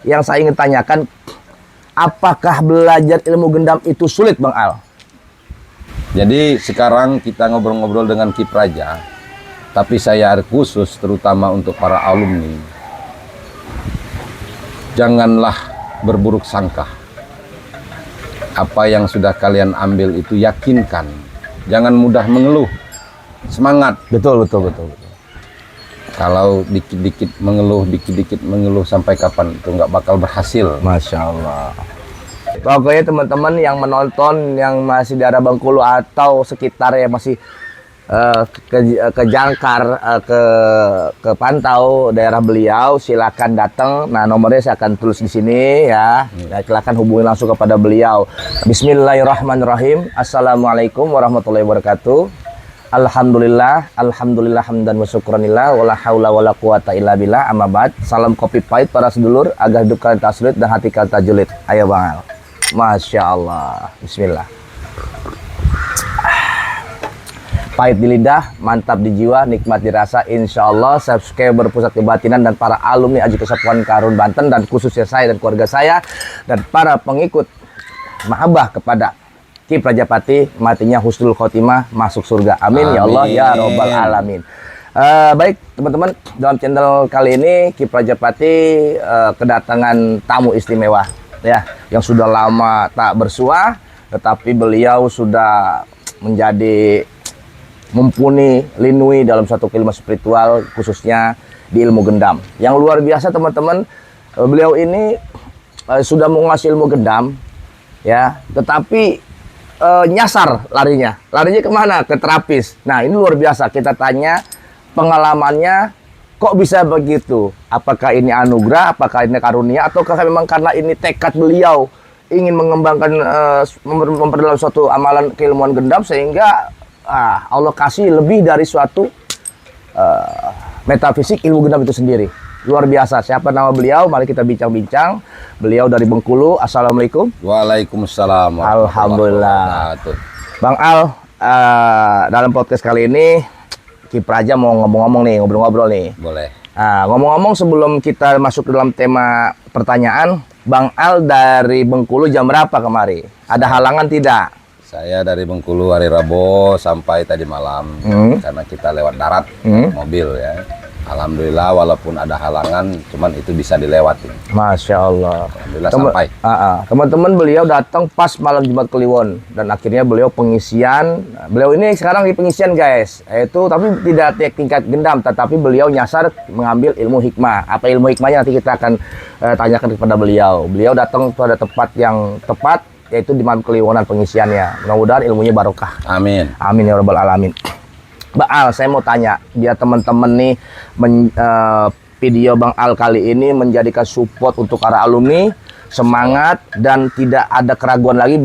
yang saya ingin tanyakan, apakah belajar ilmu gendam itu sulit, Bang Al? Jadi sekarang kita ngobrol-ngobrol dengan Ki Praja, tapi saya khusus terutama untuk para alumni. Janganlah berburuk sangka. Apa yang sudah kalian ambil itu yakinkan. Jangan mudah mengeluh. Semangat. Betul. Kalau dikit-dikit mengeluh sampai kapan itu nggak bakal berhasil. Masya Allah. Pokoknya teman-teman yang menonton yang masih di daerah Bengkulu atau sekitar yang masih ke Jangkar, ke pantau daerah beliau, silakan datang. Nah, nomornya saya akan tulis di sini ya. Nah, silakan hubungi langsung kepada beliau. Bismillahirrahmanirrahim. Assalamualaikum warahmatullahi wabarakatuh. Alhamdulillah hamdan wa syukranillah wala haula wala quwata illa billah, amma ba'd. Salam kopi pahit para sedulur, agar hidup kalian tak sulit dan hati kalian tak julid. Ayo Bang Al. Masya Allah. Bismillah. Pahit di lidah, mantap di jiwa, nikmat dirasa. Insya Allah subscriber Pusat Kebatinan dan para alumni Aji Kesatuan Karun Banten, dan khususnya saya dan keluarga saya dan para pengikut mahabbah kepada Ki Prajapati, matinya husnul khotimah, masuk surga. Amin, ya Allah ya robbal alamin. Baik teman-teman, dalam channel kali ini Ki Prajapati kedatangan tamu istimewa ya, yang sudah lama tak bersuah, tetapi beliau sudah menjadi mumpuni linui dalam satu ilmu spiritual, khususnya di ilmu gendam yang luar biasa teman-teman. Beliau ini sudah menguasai ilmu gendam ya, tetapi nyasar larinya kemana? Ke terapis. Nah, ini luar biasa. Kita tanya pengalamannya, kok bisa begitu? Apakah ini anugerah, apakah ini karunia, ataukah memang karena ini tekad beliau ingin mengembangkan, memperdalam suatu amalan keilmuan gendam, sehingga Allah kasih lebih dari suatu metafisik ilmu gendam itu sendiri. Luar biasa. Siapa nama beliau? Mari kita bincang-bincang. Beliau dari Bengkulu. Assalamualaikum. Waalaikumsalam. Alhamdulillah. Bang Al, dalam podcast kali ini Ki Praja mau ngomong-ngomong nih, ngobrol-ngobrol nih. Boleh. Ngomong-ngomong sebelum kita masuk ke dalam tema pertanyaan, Bang Al dari Bengkulu jam berapa kemari? Ada halangan tidak? Saya dari Bengkulu hari Rabu sampai tadi malam, karena kita lewat darat, mobil ya. Alhamdulillah, walaupun ada halangan, cuman itu bisa dilewati. Masya Allah. Alhamdulillah sampai. Teman-teman, beliau datang pas malam Jumat Kliwon, dan akhirnya beliau pengisian. Beliau ini sekarang di pengisian guys, itu tapi tidak tingkat gendam, tetapi beliau nyasar mengambil ilmu hikmah. Apa ilmu hikmahnya nanti kita akan tanyakan kepada beliau. Beliau datang pada tempat yang tepat, yaitu di malam Kliwonan pengisiannya. Mudah-mudahan ilmunya barokah. Amin. Amin ya rabbal alamin. Bang Al, saya mau tanya, biar teman-teman nih video Bang Al kali ini menjadikan support untuk para alumni, semangat, dan tidak ada keraguan lagi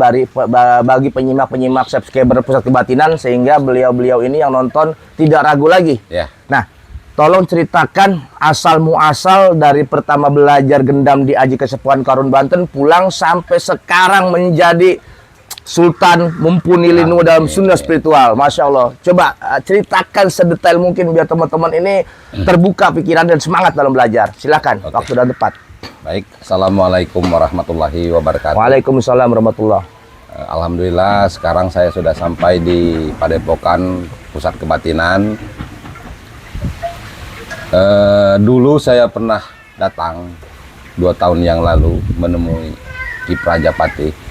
bagi penyimak-penyimak subscriber Pusat Kebatinan, sehingga beliau-beliau ini yang nonton tidak ragu lagi. Ya. Nah, tolong ceritakan asal muasal dari pertama belajar gendam di Aji Kesatuan Karun Banten, pulang sampai sekarang menjadi Sultan mumpuni linu dalam sunnah spiritual. Masya Allah. Coba ceritakan sedetail mungkin biar teman-teman ini terbuka pikiran dan semangat dalam belajar. Silakan. Waktu dan tepat. Baik. Assalamualaikum warahmatullahi wabarakatuh. Waalaikumsalam warahmatullahi. Alhamdulillah, sekarang saya sudah sampai di Padepokan Pusat Kebatinan. Dulu saya pernah datang 2 tahun yang lalu menemui Ki Prajapati.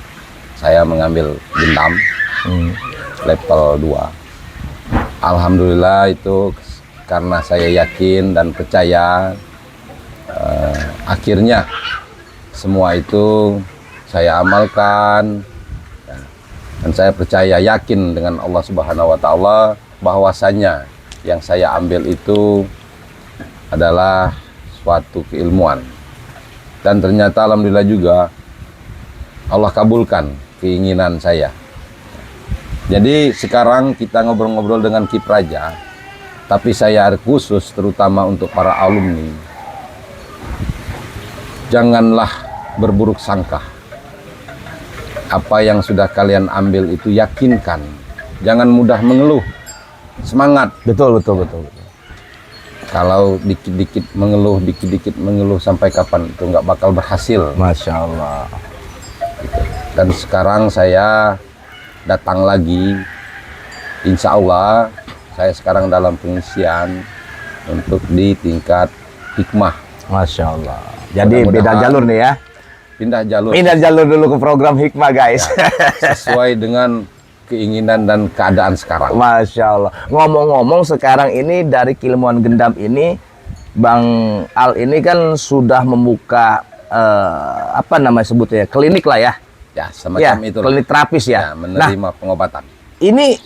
Saya mengambil gendam level 2. Alhamdulillah, itu karena saya yakin dan percaya, akhirnya semua itu saya amalkan, dan saya percaya yakin dengan Allah Subhanahu wa Ta'ala bahwasanya yang saya ambil itu adalah suatu keilmuan, dan ternyata alhamdulillah juga Allah kabulkan keinginan saya. Jadi sekarang kita ngobrol-ngobrol dengan Ki Praja, tapi saya khusus terutama untuk para alumni. Janganlah berburuk sangka. Apa yang sudah kalian ambil itu yakinkan. Jangan mudah mengeluh. Semangat. Betul. Kalau dikit-dikit mengeluh sampai kapan itu nggak bakal berhasil. Masya Allah. Gitu. Dan sekarang saya datang lagi, insya Allah saya sekarang dalam pengisian untuk di tingkat hikmah. Masya Allah. Jadi beda jalur nih ya. Pindah jalur. Pindah jalur dulu ke program hikmah guys. Ya, sesuai dengan keinginan dan keadaan sekarang. Masya Allah. Ngomong-ngomong sekarang ini dari Keilmuan Gendam ini, Bang Al ini kan sudah membuka apa namanya sebutnya, klinik lah ya. Ya, semacam itu. Klinik terapis ya. Menerima pengobatan. Ini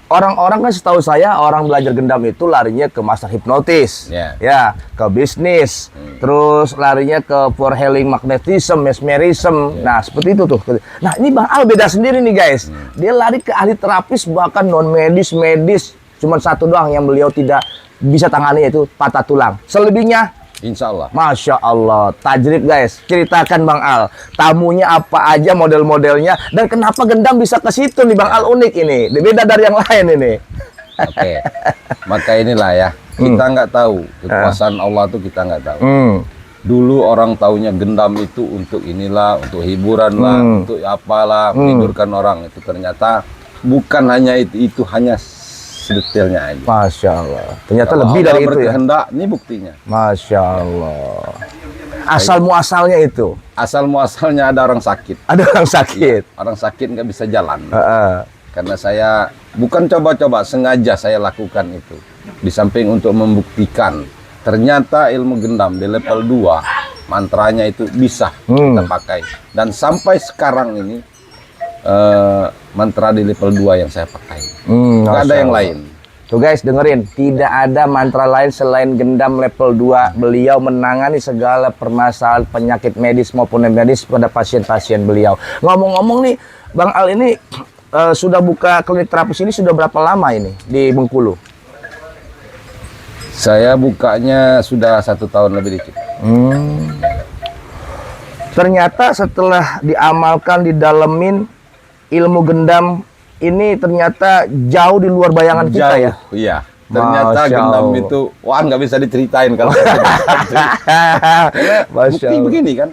orang-orang kan setahu saya orang belajar gendam itu larinya ke master hipnotis, ya, ke bisnis, terus larinya ke for healing magnetism, mesmerism. Nah seperti itu tuh. Nah ini Bang Al beda sendiri nih guys. Dia lari ke ahli terapis bahkan non medis, cuman satu doang yang beliau tidak bisa tangani yaitu patah tulang. Selebihnya Insya Allah. Masya Allah, tajrid guys. Ceritakan Bang Al, tamunya apa aja, model-modelnya, dan kenapa gendam bisa ke situ nih Bang Al, unik ini, beda dari yang lain ini. Oke, maka inilah ya, kita nggak tahu kekuasaan Allah tuh kita nggak tahu. Dulu orang taunya gendam itu untuk inilah, untuk hiburan lah, untuk apalah, menidurkan orang. Itu ternyata bukan hanya itu hanya sedetailnya aja. Masya Allah. Ternyata kalau lebih Allah dari itu ya. berkehendak, ini buktinya. Masya Allah. Asal muasalnya itu. Asal muasalnya ada orang sakit. Ada orang sakit. Ya, orang sakit nggak bisa jalan. Karena saya bukan coba-coba, sengaja saya lakukan itu. Di samping untuk membuktikan, ternyata ilmu gendam di level 2, mantranya itu bisa kita pakai. Dan sampai sekarang ini, mantra di level 2 yang saya pakai. Nggak ada yang lain. Tuh guys, dengerin, tidak ada mantra lain selain gendam level 2. Beliau menangani segala permasalahan penyakit medis maupun non medis pada pasien-pasien beliau. Ngomong-ngomong nih, Bang Al ini sudah buka klinik terapis ini sudah berapa lama ini di Bengkulu? Saya bukanya sudah 1 tahun lebih dikit. Ternyata setelah diamalkan, didalemin, ilmu gendam ini ternyata jauh di luar bayangan kita ya. Iya. Ternyata gendam itu wah nggak bisa diceritain kalau bukti begini kan.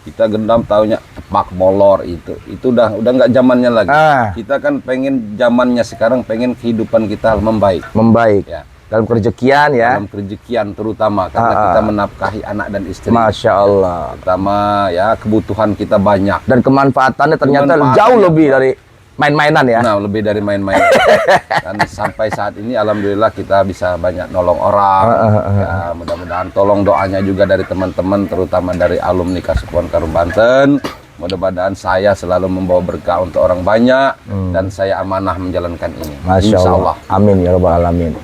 Kita gendam taunya tepak molor itu udah nggak zamannya lagi. Kita kan pengen zamannya sekarang, pengen kehidupan kita membaik. Ya. Dalam kerejekian ya. Dalam kerejekian terutama karena kita menafkahi anak dan istri. Masya Allah. Pertama ya kebutuhan kita banyak. Dan kemanfaatannya ternyata jauh lebih dari main-mainan ya. Nah, lebih dari main-mainan. Dan sampai saat ini alhamdulillah kita bisa banyak nolong orang. Ya, mudah-mudahan tolong doanya juga dari teman-teman terutama dari alumni Kasukuan Karum Banten. Mudah-mudahan saya selalu membawa berkah untuk orang banyak dan saya amanah menjalankan ini. Masya Allah. Amin ya rabbal alamin.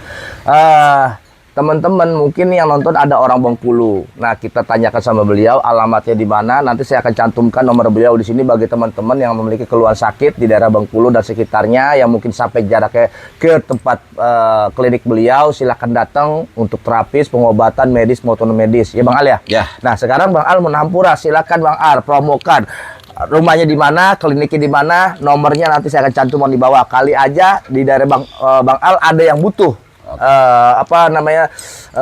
Teman-teman mungkin yang nonton ada orang Bengkulu. Nah, kita tanyakan sama beliau alamatnya di mana. Nanti saya akan cantumkan nomor beliau di sini bagi teman-teman yang memiliki keluhan sakit di daerah Bengkulu dan sekitarnya yang mungkin sampai jaraknya ke tempat klinik beliau. Silakan datang untuk terapis, pengobatan medis maupun medis. Ya Bang Al ya? Ya. Nah, sekarang Bang Al Menampura. Silakan Bang Al promokan. Rumahnya di mana, kliniknya di mana, nomornya nanti saya akan cantumkan di bawah. Kali aja di daerah Bang Al ada yang butuh apa namanya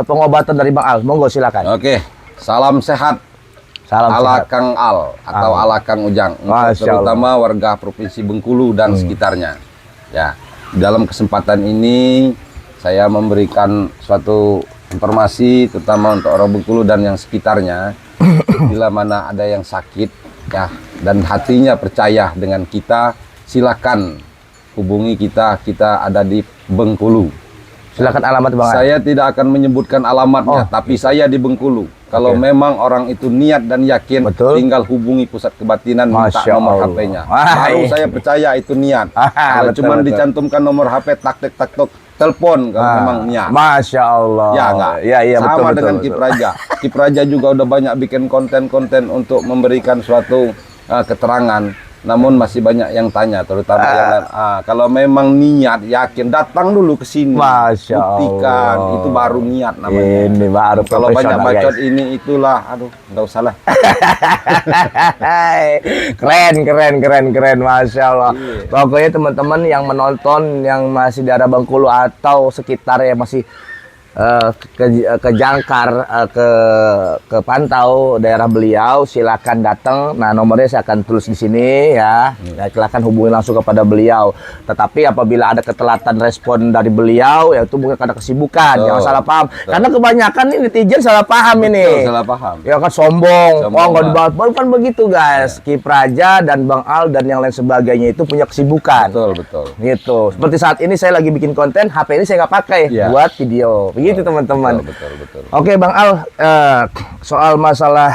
pengobatan dari Bang Al. Monggo silakan. Oke, salam sehat. Salam ala sehat. Kang Al atau ala Kang Ujang, terutama warga Provinsi Bengkulu dan sekitarnya. Ya, dalam kesempatan ini saya memberikan suatu informasi terutama untuk orang Bengkulu dan yang sekitarnya. Bila mana ada yang sakit ya dan hatinya percaya dengan kita, silakan hubungi kita. Kita ada di Bengkulu. Silakan alamat Bang Al. Saya tidak akan menyebutkan alamatnya, tapi saya di Bengkulu. Kalau memang orang itu niat dan yakin, tinggal hubungi pusat kebatinan, minta nomor HP-nya. Baru saya percaya itu niat. Kalau cuma dicantumkan nomor HP, tak-tek-tak-tok, telepon kalau memang niat. Masya Allah. Ya enggak? Ya, sama dengan Kipraja. Kipraja juga udah banyak bikin konten-konten untuk memberikan suatu keterangan. Namun masih banyak yang tanya, terutama yang kalau memang niat, yakin, datang dulu ke sini. Masya buktikan, Allah. itu baru niat namanya. Ini baru kalau banyak bacot ini itulah, aduh, nggak usah lah. keren, Masya Allah. Pokoknya teman-teman yang menonton, yang masih di daerah Bengkulu atau sekitar yang masih ke Jangkar, ke pantau daerah beliau, silakan datang. Nah, nomornya saya akan tulis di sini ya. Ya, silakan hubungi langsung kepada beliau. Tetapi apabila ada ketelatan respon dari beliau, ya itu bukan karena kesibukan. Jangan salah paham. Karena kebanyakan ini netizen salah paham ini. Salah paham. Ya kan sombong. Oh, nggak dibahas. Bukan begitu, guys. Ya. Kipraja dan Bang Al dan yang lain sebagainya itu punya kesibukan. Betul. Gitu. Seperti saat ini saya lagi bikin konten, HP ini saya nggak pakai buat video. Begitu teman-teman. Betul. Oke Bang Al, soal masalah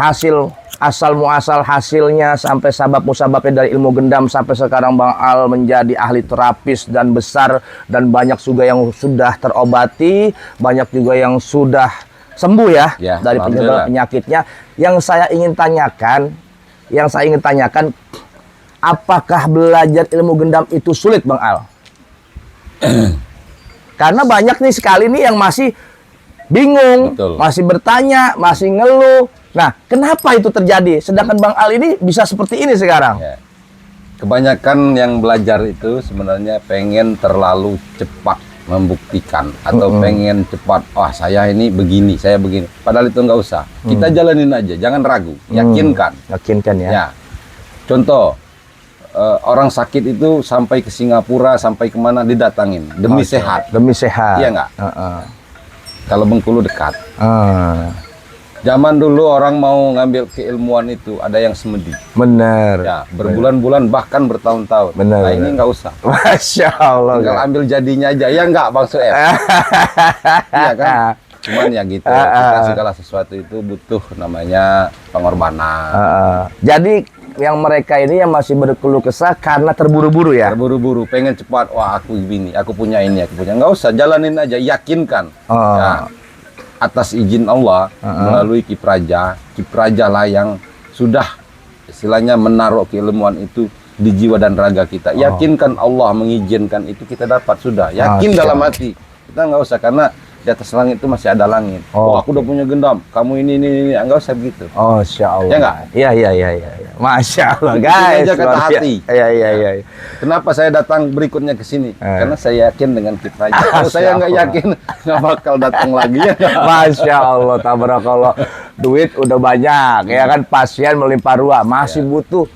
hasil asal muasal hasilnya sampai sabab musababnya dari ilmu gendam sampai sekarang Bang Al menjadi ahli terapis dan besar, dan banyak juga yang sudah terobati, banyak juga yang sudah sembuh ya dari penyakitnya. Yang saya ingin tanyakan, apakah belajar ilmu gendam itu sulit Bang Al? Karena banyak nih sekali nih yang masih bingung, masih bertanya, masih ngeluh. Nah, kenapa itu terjadi? Sedangkan Bang Al ini bisa seperti ini sekarang. Ya. Kebanyakan yang belajar itu sebenarnya pengen terlalu cepat membuktikan atau pengen cepat, saya ini begini, saya begini. Padahal itu nggak usah. Kita jalanin aja, jangan ragu, yakinkan. Yakinkan ya. Contoh, orang sakit itu sampai ke Singapura, sampai kemana didatangin demi sehat. Demi sehat. Iya nggak? Kalau Bengkulu dekat. Zaman dulu orang mau ngambil keilmuan itu ada yang semedi. Bener. Ya, berbulan-bulan bahkan bertahun-tahun. Bener. Nah, ini nggak usah. Masya Allah. Tinggal ambil jadinya aja. Ya nggak Bang Sueb. Iya kan? Cuman ya gitu. Kita segala sesuatu itu butuh namanya pengorbanan. Jadi yang mereka ini yang masih berkeluh kesah karena terburu-buru ya. Terburu-buru, pengen cepat. Wah, aku begini, aku punya ini, aku punya. Nggak usah, jalanin aja, yakinkan. Ya, atas izin Allah melalui Kipraja lah yang sudah istilahnya menaruh keilmuan itu di jiwa dan raga kita. Yakinkan Allah mengizinkan itu kita dapat sudah. Yakin dalam hati. Kita nggak usah, karena di atas langit itu masih ada langit. Aku udah punya gendam. Kamu ini nggak usah begitu. Masya Allah. Ya nggak? Iya. Masya Allah, guys. Aja kata hati. Iya. Kenapa saya datang berikutnya ke sini? Karena saya yakin dengan Kipraja. Kalau saya nggak yakin, nggak bakal datang lagi ya. Masya Allah, tabarakallah. Duit udah banyak, ya kan, pasien melimpah ruah, masih butuh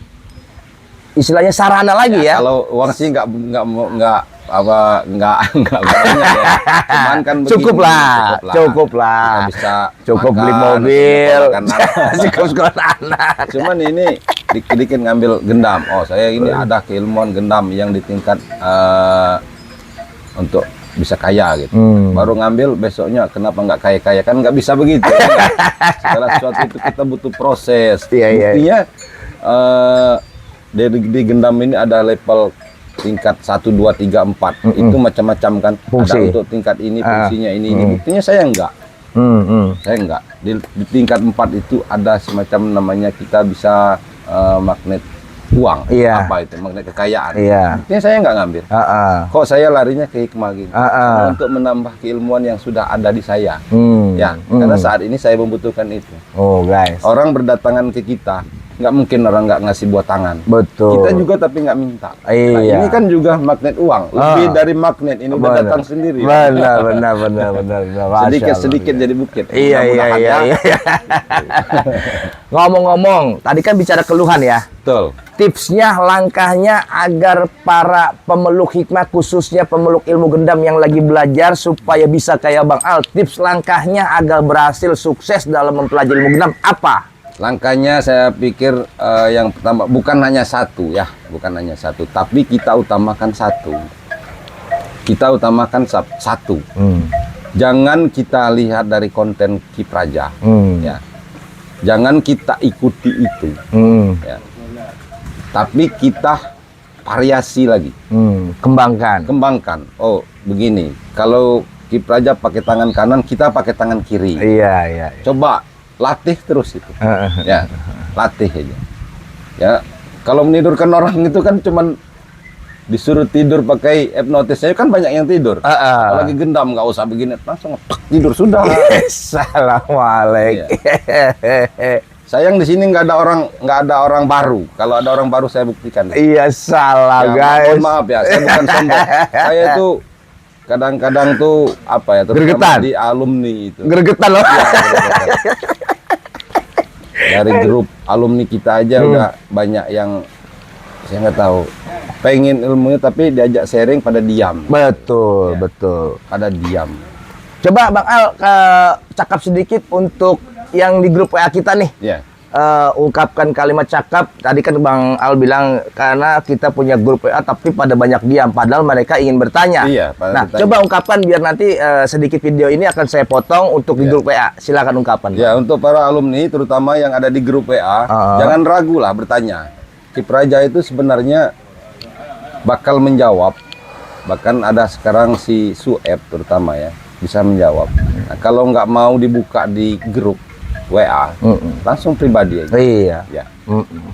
istilahnya sarana lagi ya. Kalau uang sih nggak banyak ya. Cuman kan cukup lah. Kita bisa beli mobil, cukup sekolah anak. Cuman ini dikit-dikit ngambil gendam. Saya ini ada keilmuan gendam yang di tingkat untuk bisa kaya gitu. Baru ngambil, besoknya kenapa nggak kaya-kaya, kan nggak bisa begitu. Segala sesuatu itu kita butuh proses. Buktinya di gendam ini ada level tingkat 1, 2, 3, 4. Itu macam-macam kan. Fungsi. Ada untuk tingkat ini, fungsinya ini. Buktinya saya enggak. Saya enggak. Di tingkat 4 itu ada semacam namanya kita bisa magnet uang. Apa itu? Magnet kekayaan. Buktinya saya enggak ngambil. Kok saya larinya ke hikmah gini? Untuk menambah keilmuan yang sudah ada di saya. Karena saat ini saya membutuhkan itu. Guys. Orang berdatangan ke kita, nggak mungkin orang nggak ngasih buat tangan. Betul. Kita juga tapi nggak minta. Nah, ini kan juga magnet uang. Lebih dari magnet, ini udah datang sendiri. Benar. Sedikit jadi bukit. Iya. Ngomong-ngomong, tadi kan bicara keluhan ya. Betul. Tipsnya, langkahnya agar para pemeluk hikmah, khususnya pemeluk ilmu gendam yang lagi belajar supaya bisa kayak Bang Al, tips langkahnya agar berhasil sukses dalam mempelajari ilmu gendam apa? Langkahnya saya pikir yang pertama bukan hanya satu ya, tapi kita utamakan satu. Jangan kita lihat dari konten Kipraja, ya. Jangan kita ikuti itu, ya. Tapi kita variasi lagi, kembangkan. Begini, kalau Kipraja pakai tangan kanan, kita pakai tangan kiri. Iya. Coba latih terus itu, ya, latih aja. Ya, kalau menidurkan orang itu kan cuman disuruh tidur pakai hipnotis, saya kan banyak yang tidur. Kalau lagi gendam nggak usah begini, langsung tidur sudah. Assalamualaikum. Sayang di sini nggak ada orang baru. Kalau ada orang baru saya buktikan. Iya, salah guys. Mohon maaf ya, saya bukan sombong. Saya itu kadang-kadang tuh apa ya, terutama Gregetan. di alumni itu. Gregetan loh. Ya, gregetan. Dari grup alumni kita aja udah banyak yang saya nggak tahu pengen ilmunya tapi diajak sharing pada diam. Betul, Ya. betul. Pada diam. Coba Bang Al cakap sedikit untuk yang di grup WA kita nih. Ya. Ungkapkan kalimat cakap. Tadi kan Bang Al bilang karena kita punya grup WA tapi pada banyak diam padahal mereka ingin bertanya. Iya, pada Nah, bertanya. coba ungkapkan biar nanti sedikit video ini akan saya potong untuk di grup WA. Silakan ungkapkan. Ya, untuk para alumni terutama yang ada di grup WA, jangan ragu lah bertanya. Kipraja itu sebenarnya bakal menjawab. Bahkan ada sekarang si Sueb terutama ya, bisa menjawab. Nah, kalau nggak mau dibuka di grup WA, langsung pribadi aja. Iya. Ya.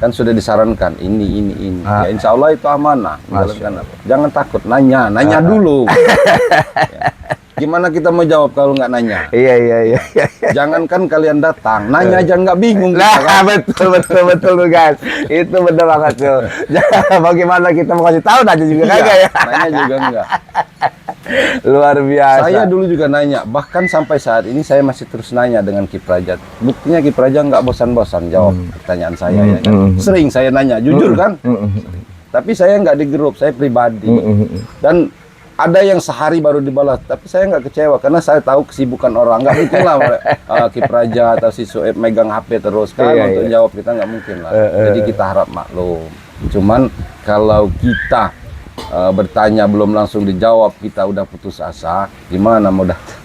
Kan sudah disarankan ini. Ya, insya Allah itu amanah. Menjalankan apa. Jangan takut nanya dulu. Ya. Gimana kita mau jawab kalau nggak nanya? Iya. Jangankan kalian datang, nanya aja nggak bingung. Nah, kita kan? betul tuh guys. Itu bener banget tuh. Bagaimana kita mau kasih tahu nanya juga kagak ya? Nanya juga enggak. Luar biasa. Saya dulu juga nanya, bahkan sampai saat ini saya masih terus nanya dengan Kipraja. Buktinya Kipraja nggak bosan-bosan jawab pertanyaan saya ya kan. Sering saya nanya, jujur kan. Tapi saya nggak di grup, saya pribadi. Dan ada yang sehari baru dibalas, tapi saya nggak kecewa karena saya tahu kesibukan orang. Nggak mungkin lah Kipraja atau si Sueb megang HP terus kan untuk jawab, kita nggak mungkin lah. Jadi kita harap maklum. Cuman kalau kita bertanya belum langsung dijawab, kita udah putus asa, gimana mau datang?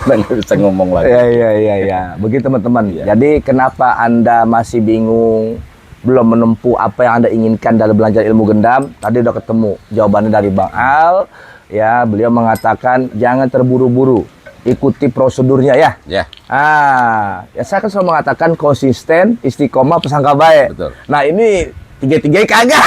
Nggak bisa ngomong lagi. Iya. Begitu teman-teman. Jadi kenapa Anda masih bingung, belum menempuh apa yang Anda inginkan dalam belajar ilmu gendam? Tadi udah ketemu jawabannya dari Bang Al. Ya, beliau mengatakan jangan terburu-buru, ikuti prosedurnya ya. Ya. Ya saya kan selalu mengatakan konsisten, istiqomah, pesangka baik. Betul. Nah ini tiga-tiga kagak.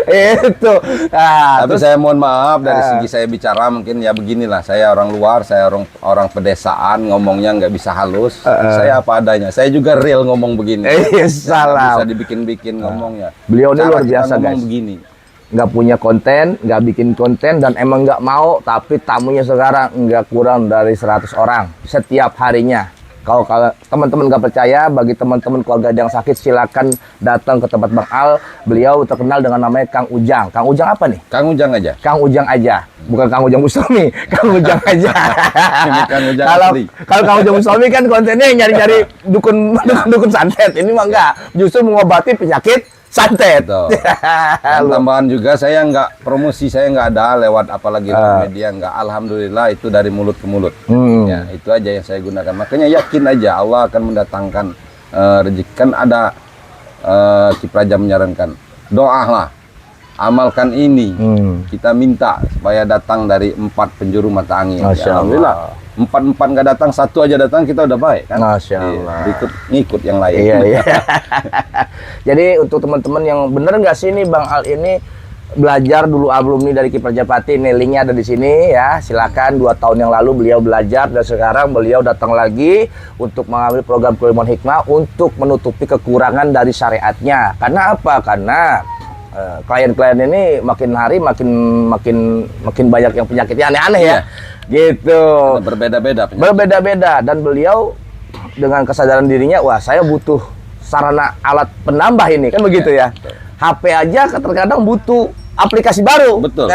Itu. Tapi saya mohon maaf dari segi saya bicara mungkin ya beginilah. Saya orang luar, saya orang pedesaan, ngomongnya nggak bisa halus. Saya apa adanya. Saya juga real ngomong begini. Salah. Bisa dibikin-bikin ngomongnya. Beliau ini Cara luar kita biasa ngomong guys. begini. Nggak punya konten, nggak bikin konten, dan emang nggak mau, tapi tamunya sekarang nggak kurang dari 100 orang setiap harinya. Kalau teman-teman nggak percaya, bagi teman-teman keluarga yang sakit, silakan datang ke tempat Bang Al. Beliau terkenal dengan namanya Kang Ujang. Kang Ujang apa nih? Kang Ujang aja. Kang Ujang aja, bukan Kang Ujang Muslimi. Kang Ujang aja. Kang Ujang Kalau asli. Kang Ujang Muslimi kan kontennya nyari-nyari dukun santet. Ini mah enggak, justru mengobati penyakit santet. Betul. Dan tambahan juga saya nggak promosi, saya nggak ada lewat apalagi lewat media, nggak. Alhamdulillah itu dari mulut ke mulut. Ya itu aja yang saya gunakan. Makanya yakin aja Allah akan mendatangkan rezeki. Kan ada Kipraja menyarankan doalah, amalkan ini. Kita minta supaya datang dari 4 penjuru mata angin. Masya Alhamdulillah. 4 nggak datang, 1 aja datang, kita udah baik kan. Masya Allah. Ngikut yang lain. Iya. Jadi untuk teman-teman yang bener nggak sih nih Bang Al ini belajar dulu alumni dari Kipraja Pati, nih linknya ada di sini ya. Silakan, 2 tahun yang lalu beliau belajar dan sekarang beliau datang lagi untuk mengambil program keilmuan hikmah untuk menutupi kekurangan dari syariatnya. Karena apa? Karena klien-klien ini makin hari makin banyak yang penyakitnya aneh-aneh ya. Gitu. Berbeda-beda, dan beliau dengan kesadaran dirinya, wah saya butuh sarana alat penambah ini kan begitu ya. HP aja terkadang butuh aplikasi baru. Betul.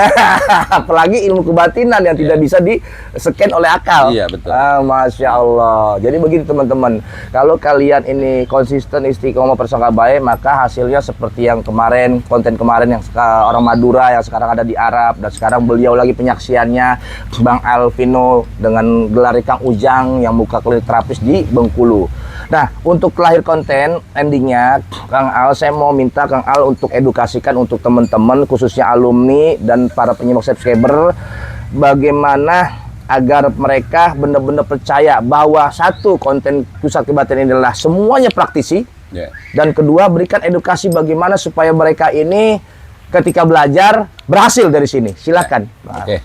Apalagi ilmu kebatinan yang tidak bisa di-scan oleh akal. Iya, betul. Masya Allah. Jadi begitu teman-teman. Kalau kalian ini konsisten, istiqomah, persangka baik, maka hasilnya seperti yang kemarin, konten kemarin yang orang Madura yang sekarang ada di Arab, dan sekarang beliau lagi penyaksiannya Bang Alvino dengan gelar Kang Ujang yang buka klinik terapis di Bengkulu. Nah, untuk lahir konten endingnya, Kang Al, saya mau minta Kang Al untuk edukasikan untuk teman-teman, khususnya alumni dan para penyimak subscriber, bagaimana agar mereka benar-benar percaya bahwa satu, konten Pusat Kebatinan ini adalah semuanya praktisi, dan kedua, berikan edukasi bagaimana supaya mereka ini ketika belajar berhasil dari sini. Silakan. Oke.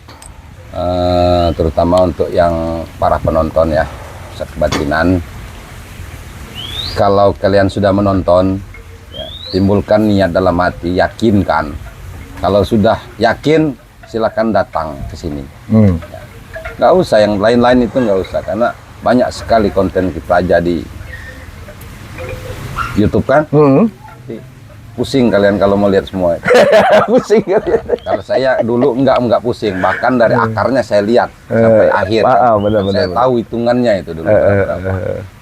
Terutama untuk yang para penonton ya, Pusat Kebatinan. Kalau kalian sudah menonton, ya, timbulkan niat dalam hati, yakinkan Kalau sudah yakin, silakan datang ke sini. Hmm. Nggak usah yang lain-lain itu nggak usah, karena banyak sekali konten Kipraja di YouTube kan. Hmm. Pusing kalian kalau mau lihat semua itu. Pusing ya. Kalau saya dulu nggak pusing, bahkan dari akarnya saya lihat sampai akhir. Saya tahu hitungannya itu dulu.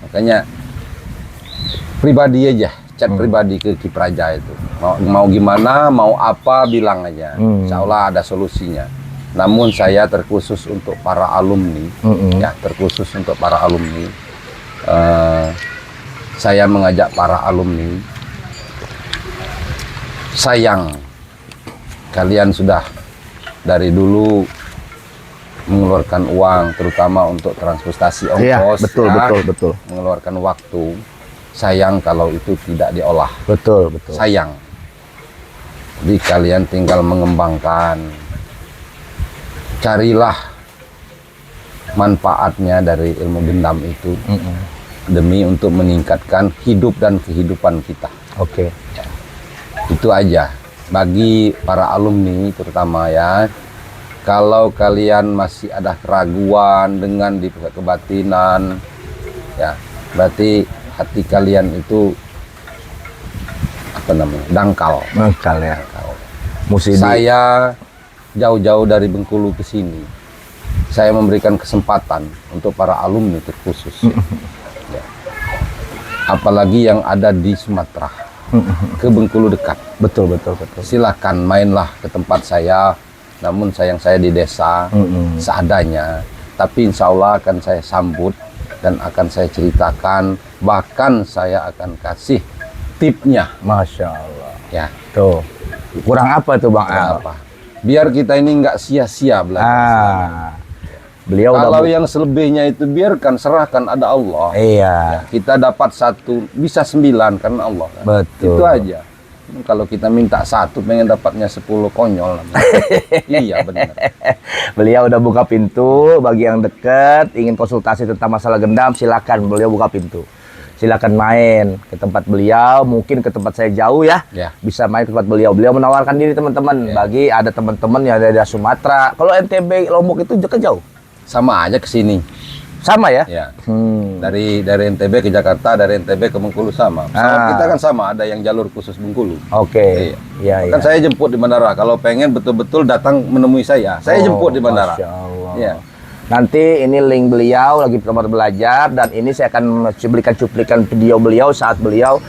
Makanya pribadi aja, chat pribadi ke Kipraja itu. Mau gimana, mau apa, bilang aja. Insya Allah ada solusinya. Namun saya terkhusus untuk para alumni, ya terkhusus untuk para alumni. Saya mengajak para alumni. Sayang, kalian sudah dari dulu mengeluarkan uang, terutama untuk transportasi ongkos, betul. mengeluarkan waktu. Sayang kalau itu tidak diolah. Betul. Sayang. Jadi kalian tinggal mengembangkan. Carilah manfaatnya dari ilmu gendam itu demi untuk meningkatkan hidup dan kehidupan kita. Oke. Itu aja bagi para alumni terutama ya. Kalau kalian masih ada keraguan dengan di pusat kebatinan, ya berarti hati kalian itu dangkal ya. Saya jauh-jauh dari Bengkulu ke sini, saya memberikan kesempatan untuk para alumni terkhusus ya. Apalagi yang ada di Sumatera, ke Bengkulu dekat. Betul. Silakan mainlah ke tempat saya. Namun sayang saya di desa, seadanya. Tapi insya Allah akan saya sambut dan akan saya ceritakan. Bahkan saya akan kasih tipnya. Masya Allah. Ya. Tuh. Kurang apa tuh Bang Al? Apa? Biar kita ini nggak sia-sia belajar. Beliau kalau yang selebihnya itu biarkan, serahkan, ada Allah. Iya. Ya, kita dapat 1 bisa 9 karena Allah. Kan? Betul. Itu aja. Kalau kita minta 1 pengen dapatnya 10, konyol. Iya benar. Beliau udah buka pintu bagi yang dekat, ingin konsultasi tentang masalah gendam, silakan beliau buka pintu. Silakan main ke tempat beliau, mungkin ke tempat saya jauh ya. Bisa main ke tempat beliau. Beliau menawarkan diri teman-teman. Bagi ada teman-teman yang ada di Sumatera. Kalau NTB Lombok itu dekat jauh. Sama aja ke sini. Sama ya? Ya. Dari NTB ke Jakarta, dari NTB ke Bengkulu sama. Pesawat kita kan sama, ada yang jalur khusus Bengkulu. Oke. Iya. Kan saya jemput di bandara. Kalau pengen betul-betul datang menemui saya jemput di bandara. Masya Allah. Ya. Nanti ini link beliau lagi tempat belajar, dan ini saya akan berikan cuplikan video beliau saat beliau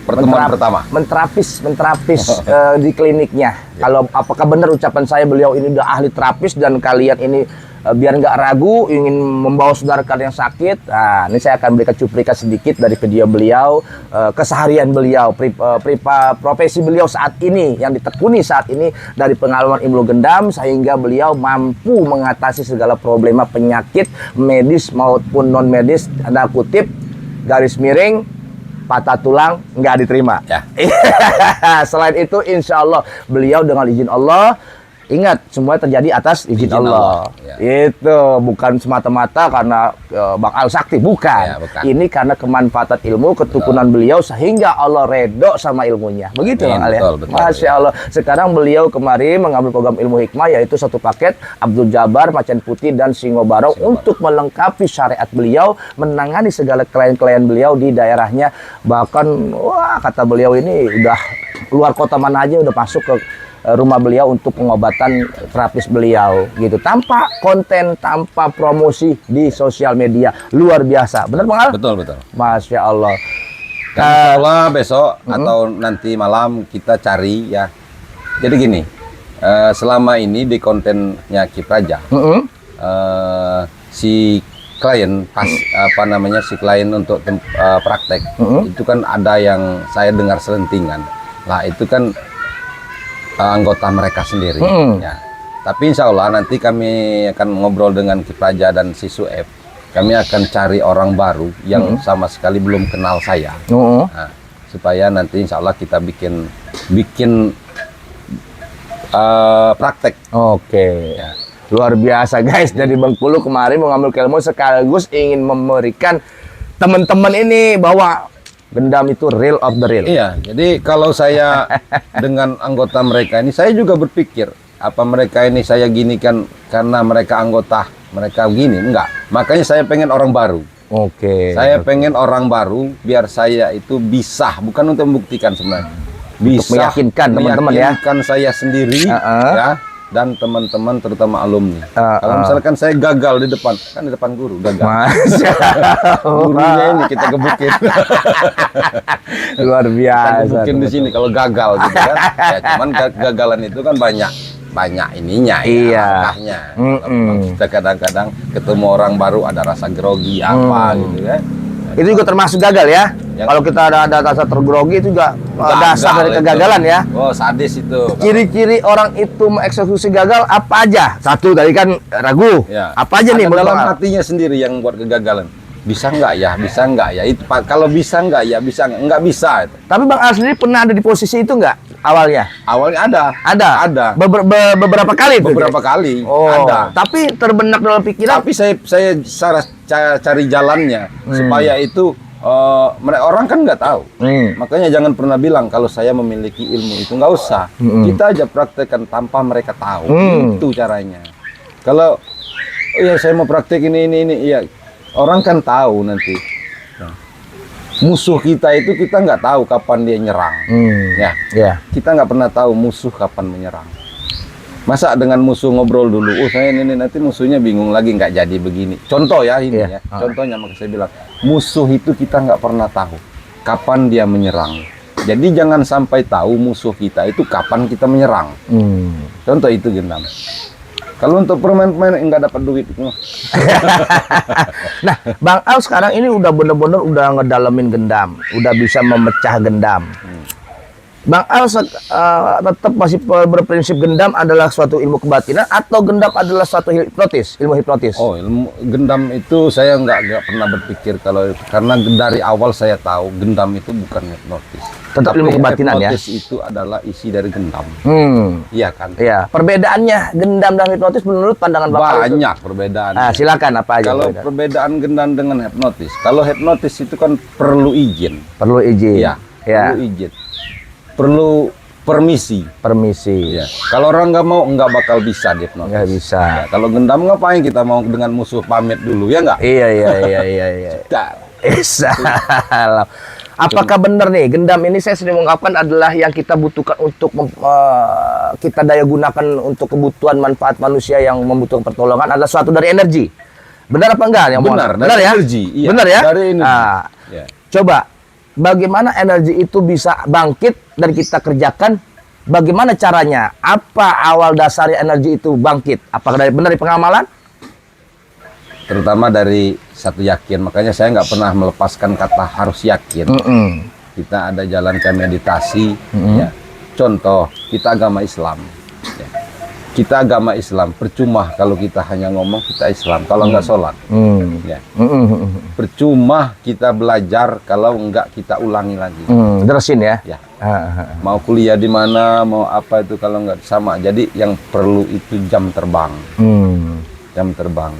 pertemuan pertama menterapis di kliniknya. Kalau apakah benar ucapan saya, beliau ini udah ahli terapis, dan kalian ini biar nggak ragu ingin membawa saudara kalian yang sakit. Nah, ini saya akan berikan cuplikan sedikit dari video beliau, keseharian beliau, profesi beliau saat ini yang ditekuni saat ini dari pengalaman ilmu gendam, sehingga beliau mampu mengatasi segala problema penyakit medis maupun non medis, tanda kutip garis miring patah tulang nggak diterima. Ya. Selain itu, insya Allah beliau dengan izin Allah, ingat semua terjadi atas izin Allah. Ya. Itu bukan semata-mata karena Bang Al sakti, bukan. Ya, bukan. Ini karena kemanfaatan ilmu, ketukunan beliau sehingga Allah redho sama ilmunya. Begitu Bang Al ya. Betul, Masya Allah. Sekarang beliau kemarin mengambil program ilmu hikmah, yaitu satu paket Abdul Jabar, Macan Putih dan Singo Barong untuk melengkapi syariat beliau, menangani segala klien-klien beliau di daerahnya. Bahkan wah, kata beliau ini udah luar kota mana aja udah masuk ke rumah beliau untuk pengobatan terapis beliau gitu, tanpa konten, tanpa promosi di sosial media. Luar biasa, benar Bang Al? Betul. Masya Allah. Insya Allah besok atau nanti malam kita cari ya. Jadi gini, selama ini di kontennya Kipraja, si klien si klien untuk praktek itu kan ada yang saya dengar selentingan lah, itu kan anggota mereka sendiri ya. Tapi insya Allah nanti kami akan ngobrol dengan Kipraja dan si Sueb. Kami akan cari orang baru yang sama sekali belum kenal saya, nah, supaya nanti insya Allah kita bikin praktek. Oke. Ya. Luar biasa guys, dari Bengkulu kemarin mengambil ilmu sekaligus ingin memberikan teman-teman ini bahwa Gendam itu real of the real. Iya, jadi kalau saya dengan anggota mereka ini, saya juga berpikir, apa mereka ini saya gini kan karena mereka anggota, mereka gini, enggak. Makanya saya pengen orang baru. Oke. Saya pengen orang baru, biar saya itu bisa, bukan untuk membuktikan sebenarnya. Bisa meyakinkan teman-teman ya. meyakinkan saya sendiri, ya, dan teman-teman terutama alumni. Kalau misalkan saya gagal di depan, kan di depan guru gagal. Masya Gurunya ini kita gebukin. Luar Kita biasa. gebukin di sini kalau gagal gitu kan. Ya, cuman kegagalan itu kan banyak ininya ya, Iya. langkahnya. Kalau kita kadang-kadang ketemu orang baru ada rasa grogi apa gitu kan. Itu juga termasuk gagal ya. Ya. Kalau kita ada rasa tergrogi itu juga dasar dari Gagal kegagalan itu. ya. Oh, sadis itu. Ciri-ciri orang itu mengeksekusi gagal apa aja? Satu tadi kan ragu. Ya. Apa aja nih Ada dalam menurut Bang? hatinya sendiri yang buat kegagalan. Bisa nggak ya? Bisa nggak ya? Itu kalau bisa nggak ya? Bisa nggak bisa itu. Tapi Bang Al sendiri pernah ada di posisi itu nggak awalnya? Awalnya ada. Ada. Beberapa kali itu. Beberapa kali Oh, ada. tapi terbenak dalam pikiran. Tapi saya cari jalannya supaya itu orang kan nggak tahu. Makanya jangan pernah bilang kalau saya memiliki ilmu itu, nggak usah. Kita aja praktekkan tanpa mereka tahu. Itu caranya. Kalau oh ya saya mau praktek ini, iya. Orang kan tahu nanti. Nah, musuh kita itu kita nggak tahu kapan dia nyerang. Ya. Kita nggak pernah tahu musuh kapan menyerang. Masa dengan musuh ngobrol dulu, oh saya ini nanti musuhnya bingung lagi nggak jadi begini. Contoh ya ini ya, contohnya maka saya bilang musuh itu kita nggak pernah tahu kapan dia menyerang. Jadi jangan sampai tahu musuh kita itu kapan kita menyerang. Contoh itu Gendam. Kalau untuk permain-permain nggak dapat duit itu. Nah, Bang Al sekarang ini udah bener-bener udah ngedalamin Gendam, udah bisa memecah Gendam. Bang Al tetap masih berprinsip Gendam adalah suatu ilmu kebatinan atau Gendam adalah suatu ilmu hipnotis? Oh, ilmu Gendam itu saya nggak pernah berpikir kalau itu, karena dari awal saya tahu Gendam itu bukan hipnotis. Tetap Tapi ilmu kebatinan ya. hipnotis itu adalah isi dari Gendam. Iya kan? Iya. Perbedaannya Gendam dan hipnotis menurut pandangan Bang Al itu? Banyak perbedaan. Silakan apa aja. Kalau perbedaan Gendam dengan hipnotis, kalau hipnotis itu kan perlu izin. Perlu izin. Iya. Ya. Perlu izin. Perlu permisi. Permisi. Ya. Kalau orang nggak mau, nggak bakal bisa di hipnotis. Nggak bisa. Ya, kalau Gendam ngapain kita mau dengan musuh pamit dulu ya nggak? Iya. Salah. Apakah benar nih Gendam ini saya sering mengungkapkan adalah yang kita butuhkan untuk kita daya gunakan untuk kebutuhan manfaat manusia yang membutuhkan pertolongan adalah suatu dari energi. Benar apa enggak? Yang Benar, benar ya? energi. Iya, benar ya? dari energi. Ya. Coba bagaimana energi itu bisa bangkit dan kita kerjakan? Bagaimana caranya? Apa awal dasarnya energi itu bangkit? Apakah benar dari pengamalan? Terutama dari satu yakin, makanya saya nggak pernah melepaskan kata harus yakin. Kita ada jalan ke meditasi, ya. Contoh kita agama Islam, ya. Kita agama Islam percuma kalau kita hanya ngomong kita Islam kalau nggak sholat, ya. Percuma kita belajar kalau nggak kita ulangi lagi. Terusin ya. Ya. Mau kuliah di mana, mau apa itu kalau nggak sama. Jadi yang perlu itu jam terbang, jam terbang.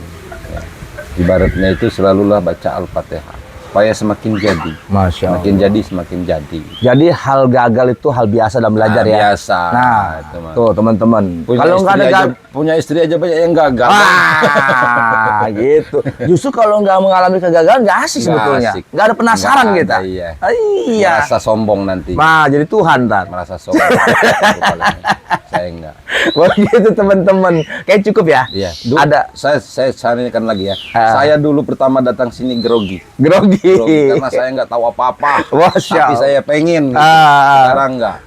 Ibaratnya itu selalulah baca Al-Fatihah supaya semakin jadi. Masya Allah. Semakin jadi. Jadi hal gagal itu hal biasa dalam belajar ya. Biasa. Nah, tuh teman-teman. Kalau nggak ada punya istri aja banyak yang gagal. Gitu. Justru kalau nggak mengalami kegagalan nggak asik sebetulnya. Nggak ada penasaran Nggak kita. ada, iya. Iya. Merasa sombong nanti. Nah, jadi Tuhan tar. Merasa sombong. Saya enggak. Begitu teman-teman. Kayak cukup ya. Iya. Ada. Saya sarankan lagi ya. Saya dulu pertama datang sini grogi. Grogi. Karena saya nggak tahu apa-apa. Masya Tapi Allah. saya pengen. Gitu. Sekarang enggak.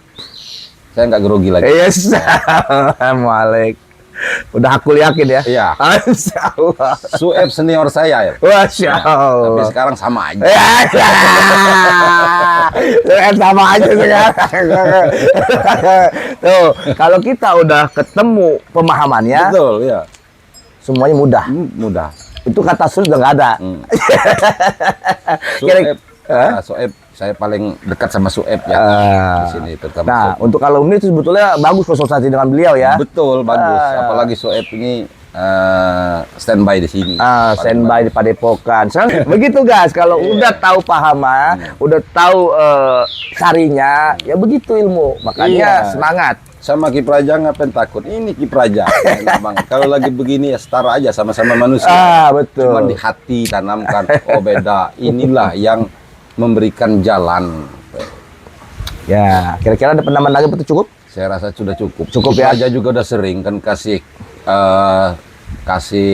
Saya nggak grogi lagi. Yes. Assalamualaikum. Udah aku yakin ya. Iya. Masya Allah. Sueb senior saya ya. Masya Allah. Tapi sekarang sama aja. Sama aja sekarang. Tuh, kalau kita udah ketemu pemahamannya, Betul ya. semuanya mudah. Mudah. Itu kata sulit udah nggak ada. Sueb, saya paling dekat sama Sueb ya. Di sini terutama. Nah, Sueb. untuk alumni itu sebetulnya bagus konsultasi dengan beliau ya. Betul, bagus. Apalagi Sueb ini standby di sini. Standby di Padepokan. Begitu guys, kalau udah tahu pahama, udah tahu carinya, ya begitu ilmu. Makanya semangat. Sama Ki Praja ngapain takut? Ini Ki Praja. Enak banget. Kalau lagi begini ya setara aja sama-sama manusia. Betul. Cuman di hati tanamkan. Oh beda. Inilah yang memberikan jalan. Ya, kira-kira ada penambahan lagi betul cukup? Saya rasa sudah cukup. Cukup Ki ya. Praja juga udah sering kan kasih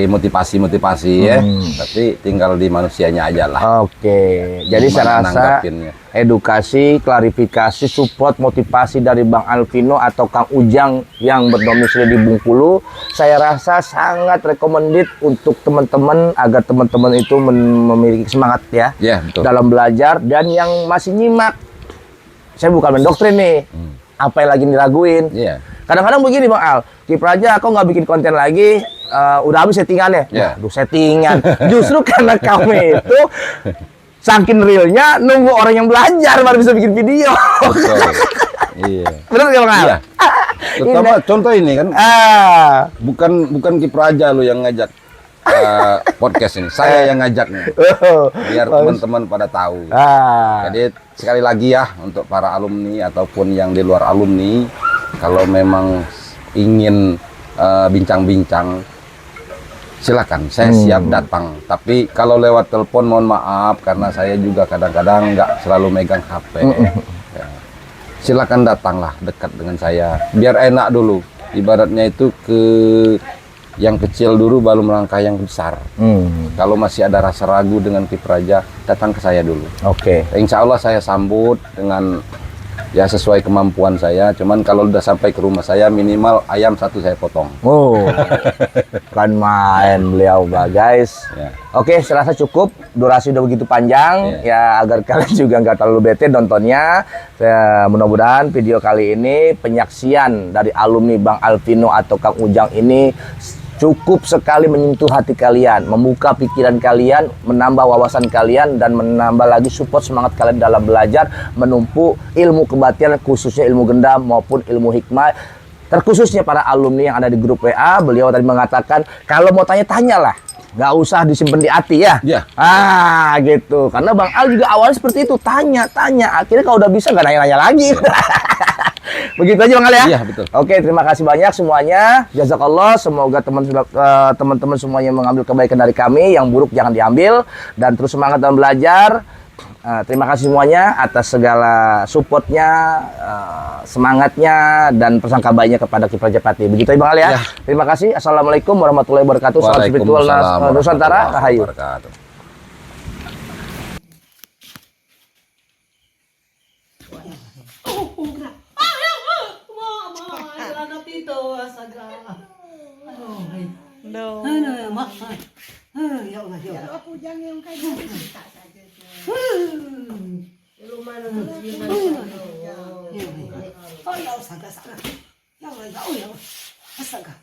motivasi ya. Tapi tinggal di manusianya aja lah. Oke. Jadi Gimana saya rasa nanggapinnya? edukasi, klarifikasi, support, motivasi dari Bang Alvino atau Kang Ujang yang berdomisili di Bengkulu, saya rasa sangat recommended untuk teman-teman agar teman-teman itu memiliki semangat ya, Betul. dalam belajar. Dan yang masih nyimak, saya bukan mendoktrin nih, apa yang lagi diraguin. Iya. Kadang-kadang begini Bang Al, Ki Praja aku nggak bikin konten lagi, udah habis settingannya. Aduh settingan. Justru karena kami itu saking realnya nunggu orang yang belajar baru bisa bikin video. Betul. Iya. Benar nggak Bang Al? Iya. Terutama contoh ini kan bukan Ki Praja lo yang ngajak podcast ini, saya yang ngajaknya. Biar teman-teman pada tahu. Jadi sekali lagi ya untuk para alumni ataupun yang di luar alumni, kalau memang ingin bincang-bincang, silakan, saya siap datang. Tapi kalau lewat telepon mohon maaf karena saya juga kadang-kadang nggak selalu megang HP. Ya. Silakan datanglah dekat dengan saya, biar enak dulu. Ibaratnya itu yang kecil dulu baru melangkah yang besar. Kalau masih ada rasa ragu dengan Ki Praja, datang ke saya dulu. Oke. Insya Allah saya sambut dengan ya sesuai kemampuan saya. Cuman kalau udah sampai ke rumah saya minimal ayam 1 saya potong. Kan main beliau guys. Ya. Oke, saya rasa cukup. Durasi udah begitu panjang ya, agar kalian juga nggak terlalu bete nontonnya. Mudah-mudahan video kali ini penyaksian dari alumni Bang Alvino atau Kang Ujang ini cukup sekali menyentuh hati kalian, membuka pikiran kalian, menambah wawasan kalian, dan menambah lagi support semangat kalian dalam belajar, menumpuk ilmu kebatinan khususnya ilmu gendam maupun ilmu hikmah. Terkhususnya para alumni yang ada di grup WA, beliau tadi mengatakan kalau mau tanya-tanya lah, nggak usah disimpan di hati ya. Gitu. Karena Bang Al juga awalnya seperti itu, tanya. Akhirnya kalau udah bisa nggak nanya-nanya lagi. Begitu aja Bang Al ya? Iya, betul. Oke, terima kasih banyak semuanya. Jazakallah. Semoga teman-teman semuanya mengambil kebaikan dari kami, yang buruk jangan diambil, dan terus semangat dalam belajar. Terima kasih semuanya atas segala supportnya, semangatnya, dan prasangka baiknya kepada Ki Praja Pati. Begitu ya Bang Ali ya? Terima kasih. Assalamualaikum warahmatullahi wabarakatuh. Salam spiritual Nusantara. Rahayu. Aku jangan yang kayak tak saja. Lumayan oh ya, astaga. Ya Allah, ya Allah. Astaga.